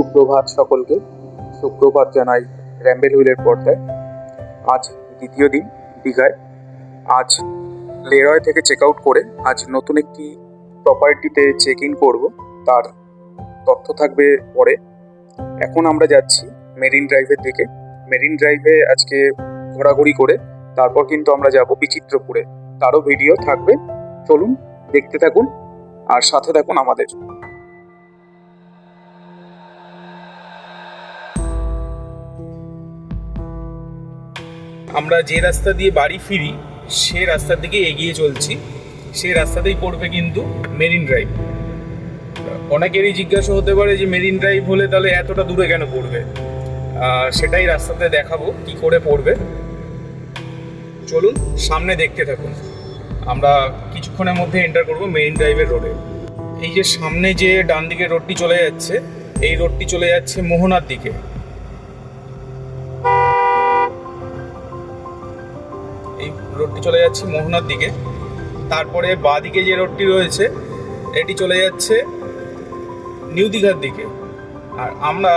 সুপ্রভাত সকলকে। সুপ্রভাত জানাই র্যাম্বেল হুইলের পর্দায়। আজ দ্বিতীয় দিন দীঘায়। আজ লেরয় থেকে চেক আউট করে আজ নতুন একটি প্রপার্টিতে চেক ইন করবো, তার তথ্য থাকবে পরে। এখন আমরা যাচ্ছি মেরিন ড্রাইভের দিকে। মেরিন ড্রাইভে আজকে ঘোরাঘুরি করে তারপর কিন্তু আমরা যাব বিচিত্রপুরে, তারও ভিডিও থাকবে। চলুন দেখতে থাকুন আর সাথে থাকুন আমাদের। আমরা যে রাস্তা দিয়ে বাড়ি ফিরি সে রাস্তার দিকে এগিয়ে চলছি। সেই রাস্তাতেই পড়বে কিন্তু মেরিন ড্রাইভ। অনেকেরই জিজ্ঞাসা হতে পারে যে মেরিন ড্রাইভ হলে তাহলে এতটা দূরে কেন পড়বে। সেটাই রাস্তাতে দেখাবো কি করে পড়বে। চলুন সামনে দেখতে থাকুন। আমরা কিছুক্ষণের মধ্যে এন্টার করব মেরিন ড্রাইভের রোডে। এই যে সামনে যে ডান দিকে রোডটি চলে যাচ্ছে, এই রোডটি চলে যাচ্ছে মোহনার দিকে। এই রোডটি চলে যাচ্ছে মোহনার দিকে। তারপরে বাঁ দিকে যে রোডটি রয়েছে এটি চলে যাচ্ছে নিউ দীঘার দিকে। আর আমরা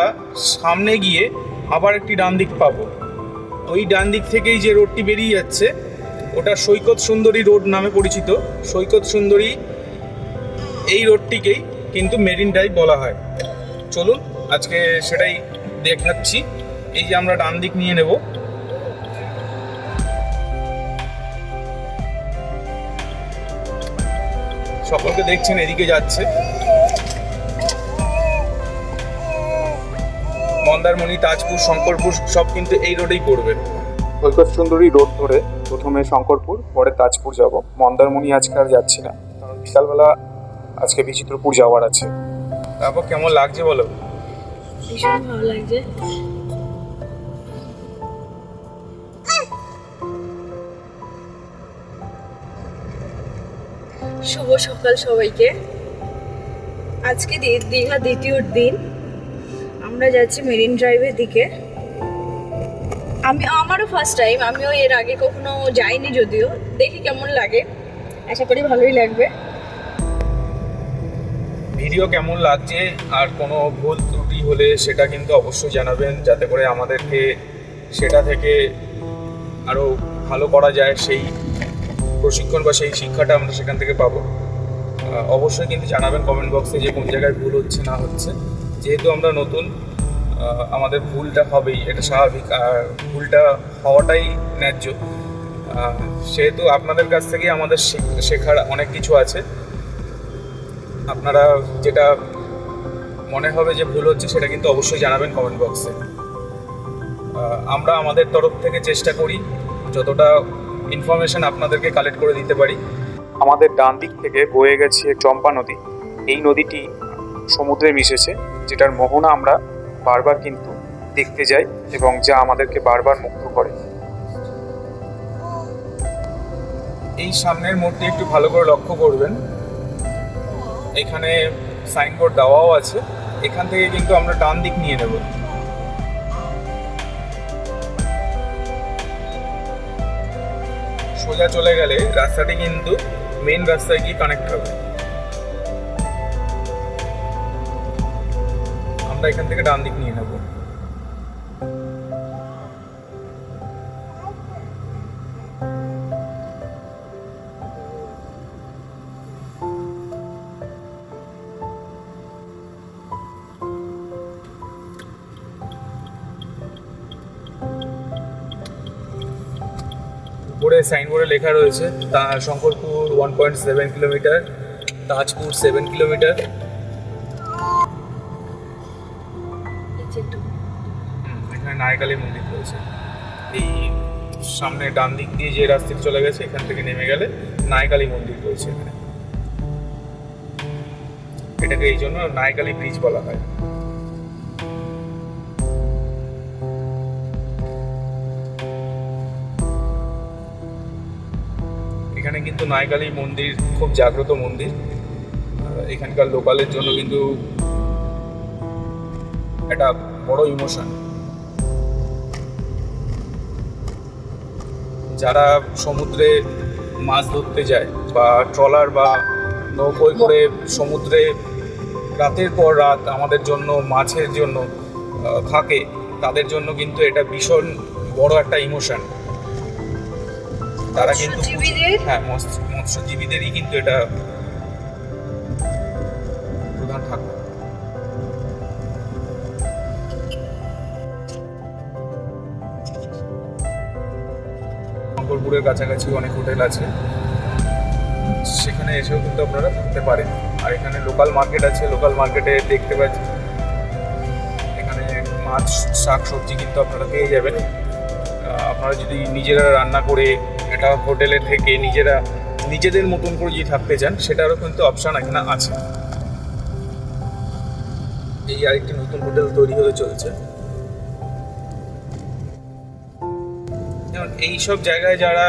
সামনে গিয়ে আবার একটি ডান দিক পাবো। ওই ডান দিক থেকেই যে রোডটি বেরিয়ে যাচ্ছে ওটা সৈকত সুন্দরী রোড নামে পরিচিত। সৈকত সুন্দরী এই রোডটিকেই কিন্তু মেরিন ড্রাইভ বলা হয়। চলুন আজকে সেটাই দেখাচ্ছি। এই যে আমরা ডান দিক নিয়ে নেব। সকলকে দেখছেন এদিকে যাচ্ছে। মন্দারমণি, তাজপুর, শঙ্করপুর সব কিন্তু এই রোডেই পড়বে। সৈকত সুন্দরী রোড ধরে প্রথমে শঙ্করপুর, পরে তাজপুর যাব। মন্দারমণি আজকে আর যাচ্ছি না, কারণ বিকালবেলা আজকে বিচিত্রপুর যাওয়ার আছে। তারপর কেমন লাগছে বলো? ভীষণ ভালো লাগছে। শুভ সকাল সবাইকে। আজকে দীঘা দ্বিতীয় দিন। আমরা যাচ্ছি মেরিন ড্রাইভের দিকে। আমারও ফার্স্ট টাইম, আমিও এর আগে কখনো যাইনি, যদিও দেখি কেমন লাগে। আশা করি ভালোই লাগবে। ভিডিও কেমন লাগছে আর কোনো ভুল ত্রুটি হলে সেটা কিন্তু অবশ্যই জানাবেন, যাতে করে আমাদেরকে সেটা থেকে আরও ভালো করা যায়। সেই প্রশিক্ষণ বা সেই শিক্ষাটা আমরা সেখান থেকে পাবো। অবশ্যই কিন্তু জানাবেন কমেন্ট বক্সে যে কোন জায়গায় ভুল হচ্ছে না হচ্ছে। যেহেতু আমরা নতুন, আমাদের ভুলটা হবেই, এটা স্বাভাবিক। আর ভুলটা হওয়াটাই ন্যায্য। সেহেতু আপনাদের কাছ থেকে আমাদের শেখার অনেক কিছু আছে। আপনারা যেটা মনে হবে যে ভুল হচ্ছে সেটা কিন্তু অবশ্যই জানাবেন কমেন্ট বক্সে। আমরা আমাদের তরফ থেকে চেষ্টা করি যতটা ইনফরমেশন আপনাদেরকে কালেক্ট করে দিতে পারি। আমাদের ডান দিক থেকে বয়ে গেছে চম্পা নদী। এই নদীটি সমুদ্রে মিশেছে, যেটার মোহনা আমরা বারবার কিন্তু দেখতে যাই এবং যা আমাদেরকে বারবার মুগ্ধ করে। এই সামনের মোড়টি একটু ভালো করে লক্ষ্য করবেন। এখানে সাইনবোর্ড দেওয়াও আছে। এখান থেকে কিন্তু আমরা ডান দিক নিয়ে নেব। সোজা চলে গেলে রাস্তাটি কিন্তু মেইন রাস্তায় গিয়ে কানেক্ট হবে। আমরা এখান থেকে ডান দিক নিয়ে নেব। উপরে সাইনবোর্ডে লেখা রয়েছে শঙ্করপুর 1.7 কিলোমিটার, তাজপুর 7 কিলোমিটার। এখানে নায়কালী মন্দির রয়েছে। এই সামনে ডান দিক দিয়ে যে রাস্তাটি চলে গেছে এখান থেকে নেমে গেলে নায়কালী মন্দির রয়েছে এখানে। এটাকে এই জন্য নায়কালী ব্রিজ বলা হয়। এখানে কিন্তু নায়কালী মন্দির খুব জাগ্রত মন্দির। এখানকার লোকালের জন্য কিন্তু একটা বড় ইমোশন। যারা সমুদ্রে মাছ ধরতে যায় বা ট্রলার বা নৌকোয় করে সমুদ্রে রাতের পর রাত আমাদের জন্য মাছের জন্য থাকে, তাদের জন্য কিন্তু এটা ভীষণ বড় একটা ইমোশন। তারা কিন্তু হ্যাঁ, মৎস্যজীবীদেরই কিন্তু এটা প্রধান থাকে। শঙ্করপুরের কাছাকাছি অনেক হোটেল আছে, সেখানে এসেও কিন্তু আপনারা থাকতে পারেন। আর এখানে লোকাল মার্কেট আছে, লোকাল মার্কেটে দেখতে পাচ্ছেন এখানে মাছ, শাক সবজি কিন্তু আপনারা পেয়ে যাবেন। আপনারা যদি নিজেরা রান্না করে এটা হোটেলে থেকে নিজেদের মতন করে যদি থাকতে চান, সেটারও কিন্তু অপশান এখানে আছে। এই আরেকটি নতুন হোটেল তৈরি হতে চলেছে। যেমন এইসব জায়গায় যারা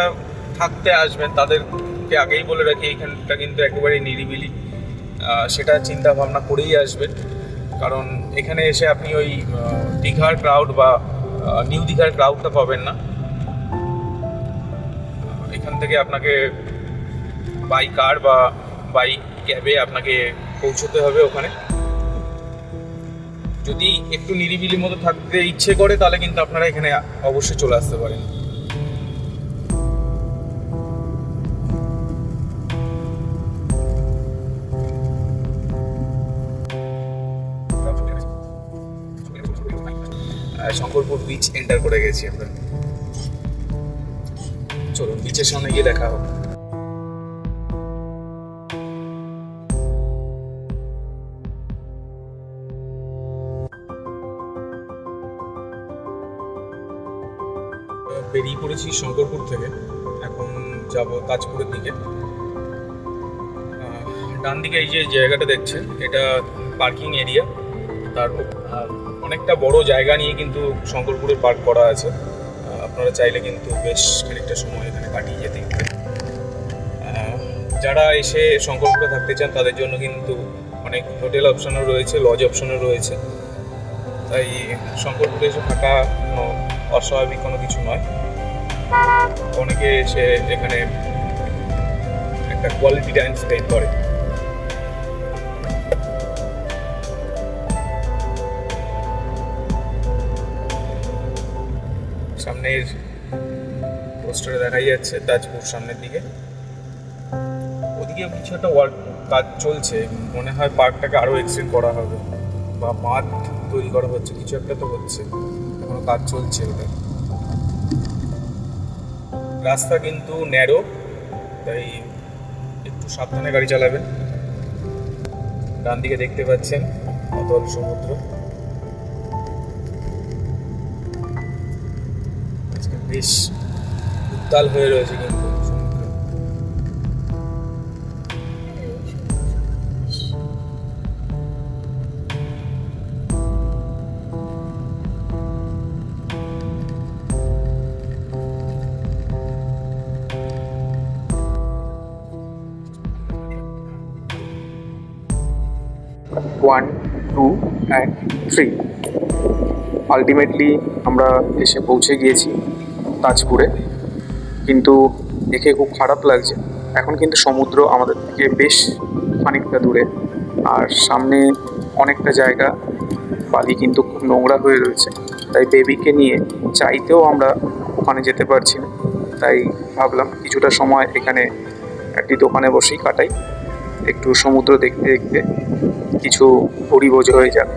থাকতে আসবেন তাদেরকে আগেই বলে রাখি, এইখানটা কিন্তু একেবারে নিরিবিলি, সেটা চিন্তা ভাবনা করেই আসবেন। কারণ এখানে এসে আপনি ওই দীঘার ক্রাউড বা নিউ দীঘার ক্রাউডটা পাবেন না। এখান থেকে আপনাকে বাই কার বা বাই ক্যাবে আপনাকে পৌঁছতে হবে ওখানে। যদি একটু নিরিবিলির মতো থাকতে ইচ্ছে করে তাহলে কিন্তু আপনারা এখানে অবশ্যই চলে আসতে পারেন। শঙ্করপুর বিচ এন্টার করে গেছি আমরা। চলুন বিচের সামনে গিয়ে দেখা হোক। বেরিয়ে পড়েছি শঙ্করপুর থেকে, এখন যাব তাজপুরের দিকে। ডান দিকে এই যে জায়গাটা দেখছেন, এটা পার্কিং এরিয়া। তার অনেকটা বড় জায়গা নিয়ে কিন্তু শঙ্করপুরে পার্ক করা আছে। আপনারা চাইলে কিন্তু বেশ খানিকটা সময় এখানে কাটিয়ে যেতে পারেন। যারা এসে শঙ্করপুরে থাকতে চান তাদের জন্য কিন্তু অনেক হোটেল অপশনও রয়েছে, লজ অপশনও রয়েছে। তাই শঙ্করপুরে এসে থাকা কোনো অস্বাভাবিক কোনো কিছু নয়। অনেকে এসে এখানে একটা কোয়ালিটি টাইম স্পেন্ড করে। সামনের পোস্টারে দেখাই যাচ্ছে তাজপুর সামনের দিকে। ওদিকে কিছু একটা কাজ চলছে, মনে হয় পার্কটাকে আরও এক্সটেন্ড করা হবে বা মাঠ তৈরি করা হচ্ছে, কিছু একটা তো হচ্ছে, এখনো কাজ চলছে ওটা। রাস্তা কিন্তু ন্যারো, তাই একটু সাবধানে গাড়ি চালাবেন। ডান দিকে দেখতে পাচ্ছেন অতল সমুদ্র। আজকে বেশ উত্তাল হয়ে রয়েছে কিন্তু সমুদ্র। One, two and three. Ultimately আমরা এসে পৌঁছে গিয়েছি তাজপুরে, কিন্তু দেখে খুব খারাপ লাগছে। এখন কিন্তু সমুদ্র আমাদের থেকে বেশ খানিকটা দূরে, আর সামনে অনেকটা জায়গা বালি কিন্তু খুব নোংরা হয়ে রয়েছে। তাই বেবিকে নিয়ে চাইতেও আমরা ওখানে যেতে পারছি না। তাই ভাবলাম কিছুটা সময় এখানে একটি দোকানে বসেই কাটাই, একটু সমুদ্র দেখতে দেখতে কিছু ভুরিভোজ হয়ে যাক।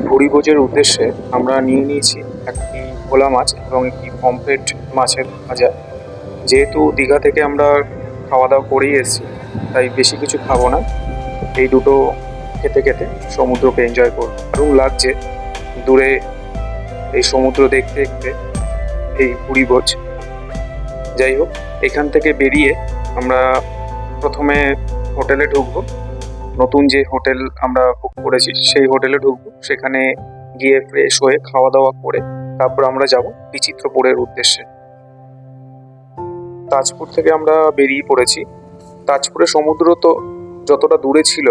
ভুরিভোজের উদ্দেশ্যে আমরা নিয়ে নিয়েছি একটি ভোলা মাছ এবং একটি পমফ্রেট মাছের ভাজা। যেহেতু দীঘা থেকে আমরা খাওয়া দাওয়া করেই এসেছি, তাই বেশি কিছু খাবো না। এই দুটো খেতে খেতে সমুদ্রকে এনজয় করব। দারুণ লাগছে দূরে এই সমুদ্র দেখতে দেখতে এই ভুরিভোজ। যাই হোক, এখান থেকে বেরিয়ে আমরা প্রথমে হোটেলে ঢুকবো। নতুন যে হোটেল আমরা বুক করেছি সেই হোটেলে ঢুকবো। সেখানে গিয়ে ফ্রেশ হয়ে খাওয়া দাওয়া করে তারপর আমরা যাব বিচিত্রপুরের উদ্দেশ্যে। তাজপুর থেকে আমরা বেরিয়ে পড়েছি। তাজপুরের সমুদ্র তো যতটা দূরে ছিল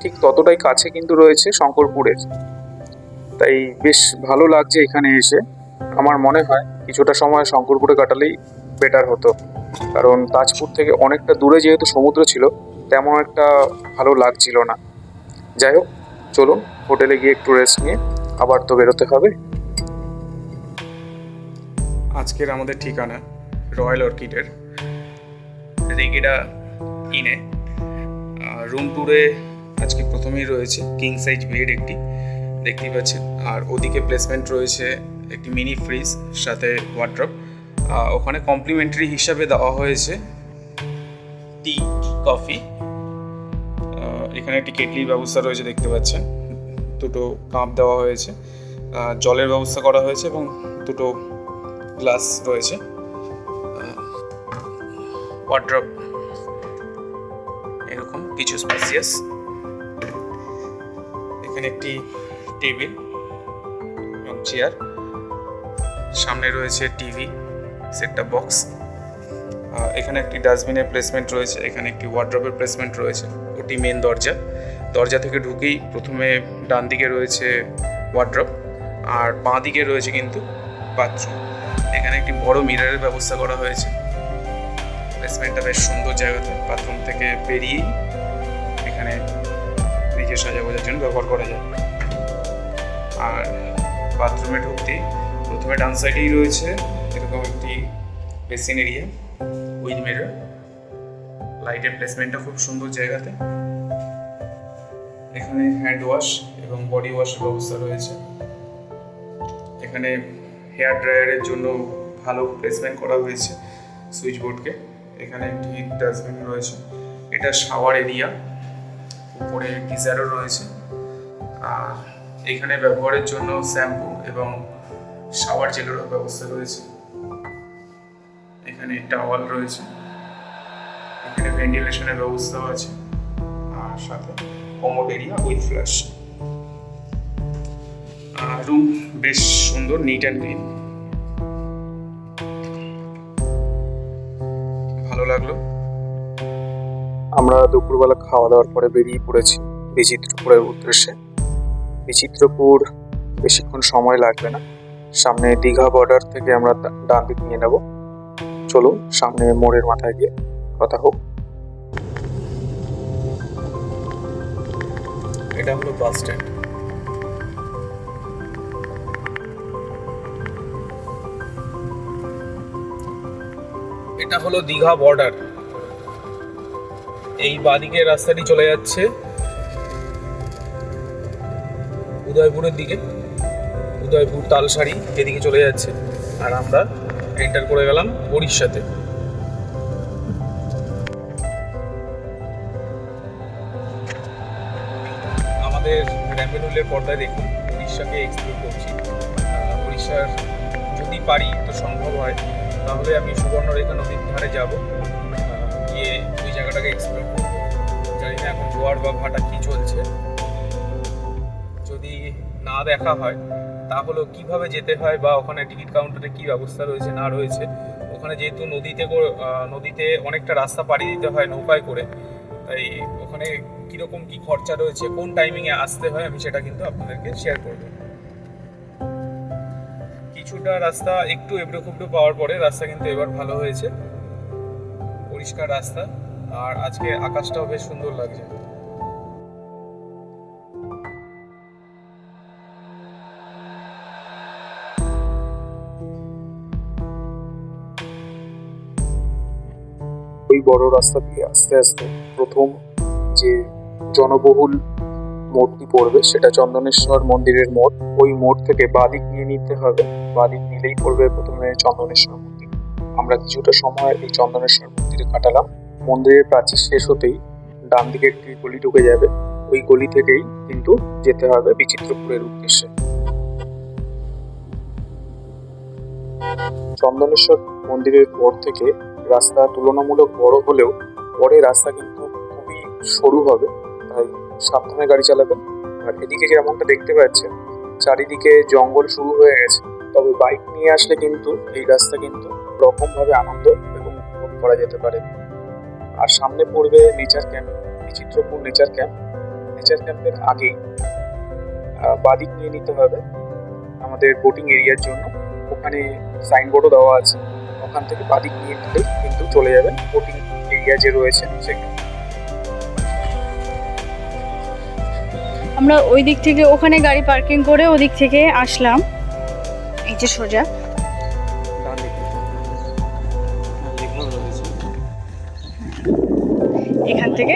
ঠিক ততটাই কাছে কিন্তু রয়েছে শঙ্করপুরের। তাই বেশ ভালো লাগছে এখানে এসে। আমার মনে হয় কিছুটা সময় শঙ্করপুরে কাটালেই বেটার হতো, কারণ তাজপুর থেকে অনেকটা দূরে যেহেতু সমুদ্র ছিল তেমন একটা ভালো লাগছিল না। যাই হোক, চলুন হোটেলে গিয়ে একটু রেস্ট নিয়ে আবার তো বেরোতে হবে। আজকের আমাদের ঠিকানা রয়্যাল অর্কিডের রেগেডা ইনে। রুম ট্যুরে আজকে প্রথমেই রয়েছে কিং সাইজ বেড একটি, দেখতেই পাচ্ছেন। আর ওদিকে প্লেসমেন্ট রয়েছে একটি মিনি ফ্রিজ সাথে ওয়ার্ড্রপ। ওখানে কমপ্লিমেন্টারি হিসাবে দেওয়া হয়েছে টি, কফি। এখানে একটি কেটলির ব্যবস্থা রয়েছে, দেখতে পাচ্ছেন। দুটো কাপ দেওয়া হয়েছে, জলের ব্যবস্থা করা হয়েছে এবং দুটো গ্লাস রয়েছে। ওয়ার্ড্রপ এরকম কিছু স্পেসিয়াস। এখানে একটি টেবিল এবং চেয়ার, সামনে রয়েছে টিভি, সেটটপ বক্স। এখানে একটি ডাস্টবিনের প্লেসমেন্ট রয়েছে, এখানে একটি ওয়ার্ড্রপের প্লেসমেন্ট রয়েছে। ওটি মেন দরজা থেকে ঢুকেই প্রথমে ডান দিকে রয়েছে ওয়ার্ড্রপ আর বাঁ দিকে রয়েছে কিন্তু বাথরুম। এখানে একটি বড় মিররের ব্যবস্থা করা হয়েছে। প্লেসমেন্টটা বেশ সুন্দর জায়গাতে, বাথরুম থেকে বেরিয়েই এখানে নিজের সাজাগোজার জন্য ব্যবহার করা যায়। আর বাথরুমে ঢুকতেই প্রথমে ডান সাইডেই রয়েছে এরকম একটি বেসিন এরিয়া উইথ মিরর। লাইটের প্লেসমেন্টটা খুব সুন্দর জায়গাতে। এখানে হ্যান্ড ওয়াশ এবং বডি ওয়াশের ব্যবস্থা রয়েছে। এখানে হেয়ার ড্রায়ারের জন্য ভালো প্লেসমেন্ট করা হয়েছে সুইচ বোর্ডকে। এখানে একটি ডাস্টবিন রয়েছে, এটা শাওয়ার এরিয়া। উপরে গিজারও রয়েছে। আর এখানে ব্যবহারের জন্য শ্যাম্পু এবং শাওয়ার জেলেরও ব্যবস্থা রয়েছে। এখানে টাওয়াল রয়েছে, এখানে ভেন্টিলেশনের ব্যবস্থাও আছে, আর সাথে commode area with flash. Room বেশ সুন্দর, নিট অ্যান্ড ক্লিন, ভালো লাগলো। আমরা দুপুরবেলা খাওয়া দাওয়ার পরে বেরিয়ে পড়েছি বিচিত্রপুরের উদ্দেশ্যে। বিচিত্রপুর বেশিক্ষণ সময় লাগবে না, সামনে দীঘা বর্ডার থেকে আমরা ডান দিক নিয়ে নেব। চলুন সামনে মোড়ের মাথায় গিয়ে কথা হোক। এটা হলো বাস স্ট্যান্ড। এটা হলো দীঘা বর্ডার। এই বাদিকের রাস্তাটি চলে যাচ্ছে উদয়পুরের দিকে, উদয়পুর তালসারি এদিকে চলে যাচ্ছে। আর আমরা এন্টার করে গেলাম উড়িষ্যাতে। আমাদের র্যাম্বেল পর্দায় দেখুন উড়িষ্যাকে এক্সপ্লোর করছি। উড়িষ্যার যদি পারি তো সম্ভব হয় তাহলে আমি সুবর্ণরেখা নদীর ধারে যাব, গিয়ে ওই জায়গাটাকে এক্সপ্লোর করবো। জানি না এখন জোয়ার বা ভাটা কী চলছে, যদি না দেখা হয় তাহলে কিভাবে যেতে হয় বা ওখানে টিকিট কাউন্টারে কী ব্যবস্থা রয়েছে না রয়েছে। ওখানে যেহেতু নদীতে অনেকটা রাস্তা পাড়ি দিতে হয় নৌকায় করে, তাই ওখানে কীরকম কী খরচা রয়েছে, কোন টাইমিংয়ে আসতে হয়, আমি সেটা কিন্তু আপনাদেরকে শেয়ার করবো। কিছুটা রাস্তা একটু এবড়ো খুবড়ো পাওয়ার পরে রাস্তা কিন্তু এবার ভালো হয়েছে, পরিষ্কার রাস্তা। আর আজকে আকাশটাও বেশ সুন্দর লাগছে। ওই বড় রাস্তা দিয়ে আস্তে আস্তে প্রথম যে জনবহুল মোড়টি পড়বে সেটা চন্দনেশ্বর মন্দিরের মোড়। ওই মোড় থেকে বাদিক নিয়ে নিতে হবে, বাদিক নিলেই পড়বে প্রথমে চন্দনেশ্বর মন্দির। আমরা কিছুটা সময় এই চন্দনেশ্বর মন্দিরে কাটালাম। মন্দিরের প্রাচীর শেষ হতেই ডান দিকে একটি গলি ঢুকে যাবে, ওই গলি থেকেই কিন্তু যেতে হবে বিচিত্রপুরের উদ্দেশ্যে। চন্দনেশ্বর মন্দিরের পর থেকে রাস্তা তুলনামূলক বড় হলেও পরে রাস্তা কিন্তু খুবই সরু হবে, তাই সাবধানে গাড়ি চালাবেন। আর এদিকে যেমনটা দেখতে পাচ্ছেন চারিদিকে জঙ্গল শুরু হয়ে গেছে, তবে বাইক নিয়ে আসলে কিন্তু এই রাস্তা কিন্তু রকমভাবে আনন্দ এবং উপভোগ করা যেতে পারে। আর সামনে পড়বে nature camp, Bichitrapur nature camp. Nature ক্যাম্পের আগেই বাদিক নিয়ে নিতে হবে আমাদের বোটিং এরিয়ার জন্য। ওখানে সাইনবোর্ডও দেওয়া আছে, ওখান থেকে বাদিক নিয়ে নিলেই কিন্তু চলে যাবেন বোটিং এরিয়া যে রয়েছে সেখানে। আমরা ওই দিক থেকে ওখানে গাড়ি পার্কিং করে ওদিক থেকে আসলাম, এই যে সোজা এখান থেকে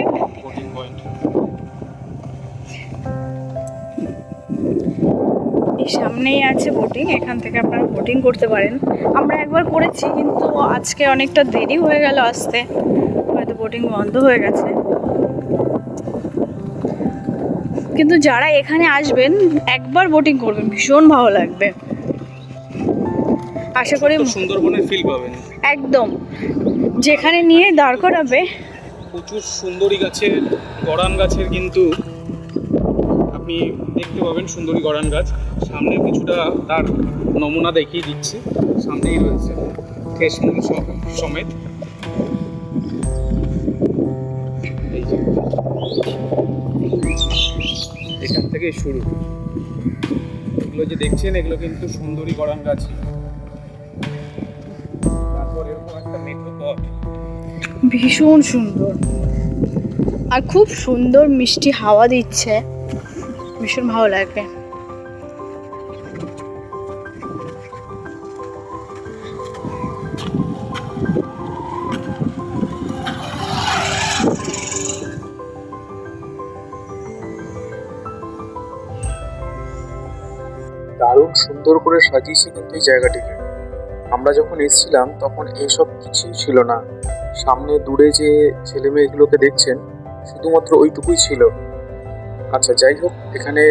এই সামনেই আছে বোটিং, এখান থেকে আপনারা বোটিং করতে পারেন। আমরা একবার করেছি কিন্তু আজকে অনেকটা দেরি হয়ে গেল আসতে, হয়তো বোটিং বন্ধ হয়ে গেছে। কিন্তু যারা এখানে আসবেন একবার বোটিং করবেন, ভীষণ ভালো লাগবে। আশা করি সুন্দরবনের ফিল পাবেন একদম, যেখানে নিয়ে দাঁড় করাবে। প্রচুর সুন্দরী গাছের, গড়ান গাছের কিন্তু আপনি দেখতে পাবেন, সুন্দরী গড়ান গাছ। সামনে কিছুটা তার নমুনা দেখিয়ে দিচ্ছি, সামনেই রয়েছে ঠেসমূল সমেত। এই যে এখান থেকে শুরু, এগুলো যে দেখছেন এগুলো কিন্তু সুন্দরী গড়ান গাছ। তারপর এরকম একটা মেট্রো পথ, ভীষণ সুন্দর আর খুব সুন্দর মিষ্টি হাওয়া দিচ্ছে, ভীষণ ভালো লাগবে। দারুণ সুন্দর করে সাজিয়েছে কিন্তু এই জায়গাটিকে। আমরা যখন এসেছিলাম তখন এইসব কিছুই ছিল না। সামনে দূরে যে ছেলে মেয়েগুলোকে দেখছেন শুধুমাত্র ওইটুকুই ছিল। আচ্ছা যাই হোক, এখানে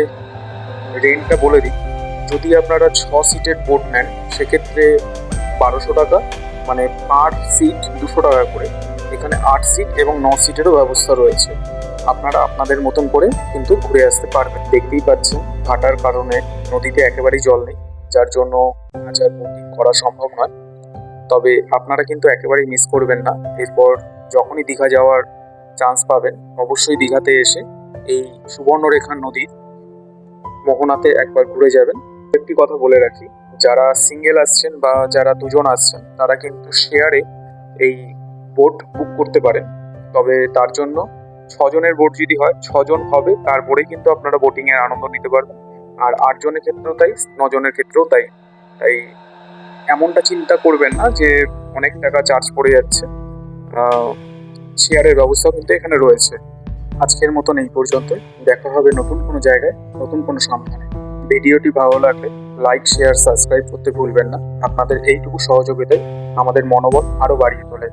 রেন্টটা বলে দিই। যদি আপনারা 6 সিটের বোট নেন সেক্ষেত্রে 1200 টাকা, মানে পার সিট 200 টাকা করে। এখানে 8 সিট এবং 9 সিটেরও ব্যবস্থা রয়েছে। আপনারা আপনাদের মতন করে কিন্তু ঘুরে আসতে পারবেন। দেখতেই পাচ্ছেন ভাটার কারণে নদীতে একেবারেই জল নেই, যার জন্য হাজার বোটিং করা সম্ভব নয়। তবে আপনারা কিন্তু একেবারেই মিস করবেন না। এরপর যখনই দীঘা যাওয়ার চান্স পাবেন অবশ্যই দীঘাতে এসে এই সুবর্ণরেখা নদীর মোহনাতে একবার ঘুরে যাবেন। একটি কথা বলে রাখি, যারা সিঙ্গেল আসছেন বা যারা দুজন আসছেন তারা কিন্তু শেয়ারে এই বোট বুক করতে পারেন। তবে তার জন্য 6 জনের বোট যদি হয় 6 জন হবে, তারপরে কিন্তু আপনারা বোটিংয়ের আনন্দ নিতে পারবেন। আর 8 জনের ক্ষেত্রেও তাই, 9 জনের ক্ষেত্রেও তাই। তাই এমনটা চিন্তা করবেন না যে অনেক টাকা চার্জ পড়ে যাচ্ছে। শেয়ারের ব্যবস্থা কিন্তু এখানে রয়েছে। আজকের মতন এই পর্যন্ত, দেখা হবে নতুন কোনো জায়গায় নতুন কোনো সন্ধানে। ভিডিওটি ভালো লাগলে লাইক, শেয়ার, সাবস্ক্রাইব করতে ভুলবেন না। আপনাদের এইটুকু সহযোগিতায় আমাদের মনোবল আরও বাড়িয়ে তোলে।